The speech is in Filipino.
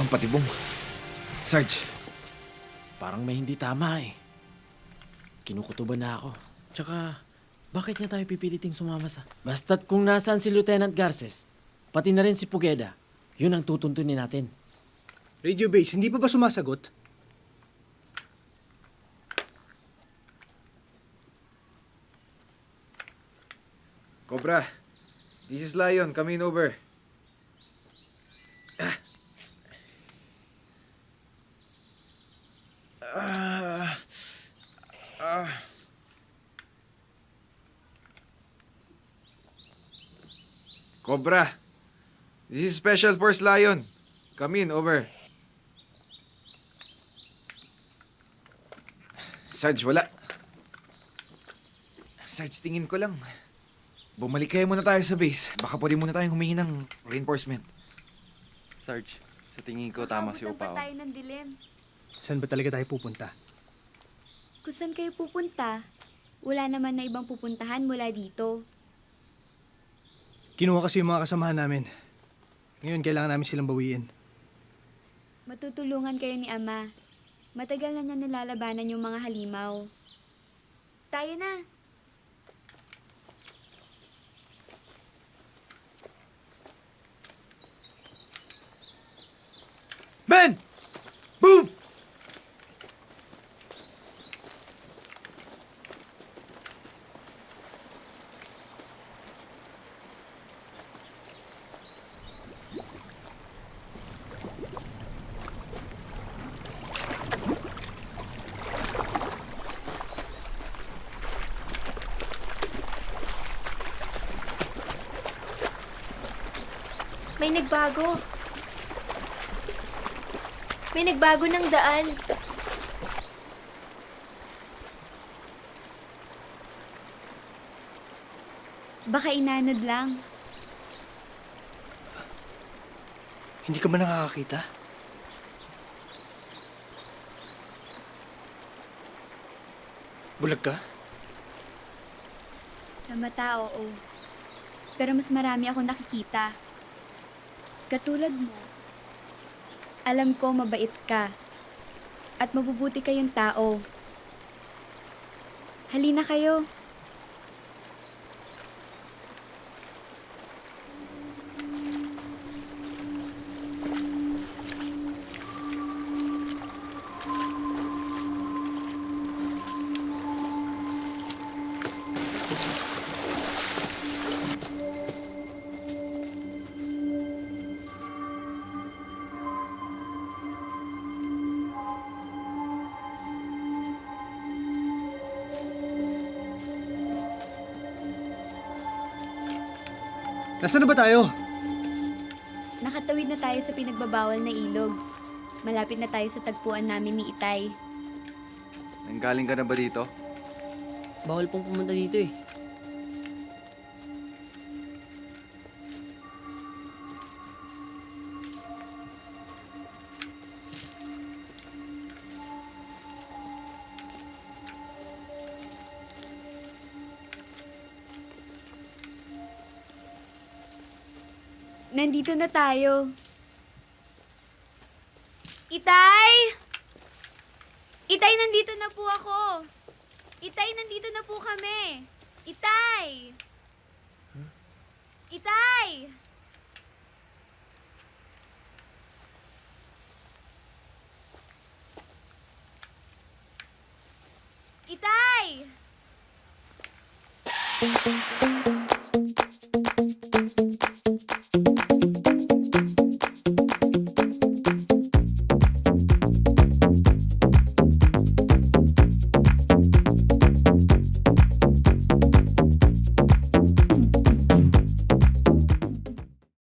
ang patibong. Sarge, parang may hindi tama eh. Kinukutuban na ako. Tsaka, bakit niya tayo pipiliting sumama sa... Basta't kung nasaan si Lieutenant Garces, pati na rin si Pugeda, yun ang tutuntunin natin. Radio base, hindi pa ba sumasagot? Cobra, this is Lion. Coming over. Cobra, this is Special Force Lion. Come in, over. Sarge, wala. Sarge, tingin ko lang. Bumalik kayo muna tayo sa base. Baka pwede muna tayong humingi ng reinforcement. Sarge, sa tingin ko tama si Nakabutang Opao. pa tayo ng dilim. Saan ba talaga tayo pupunta? Kung saan kayo pupunta, wala naman na ibang pupuntahan mula dito. Kinuha kasi yung mga kasamahan namin. Ngayon, kailangan namin silang bawiin. Matutulungan kayo ni Ama. Matagal na niya nilalabanan yung mga halimaw. Tayo na. Men! Move! May nagbago. May nagbago ng daan. Baka inanod lang. Hindi ka ba nakakakita? Bulag ka? Sa mata, oo. Pero mas marami akong nakikita. Katulad mo. Alam ko mabait ka. At mabubuti kayong tao. Halina kayo. Nasaan na ba tayo? Nakatawid na tayo sa pinagbabawal na ilog. Malapit na tayo sa tagpuan namin ni Itay. Nanggaling ka na ba dito? Bawal pong pumunta dito eh. Nandito na tayo. Itay! Itay, nandito na po ako. Itay, nandito na po kami. Itay! Itay! Itay!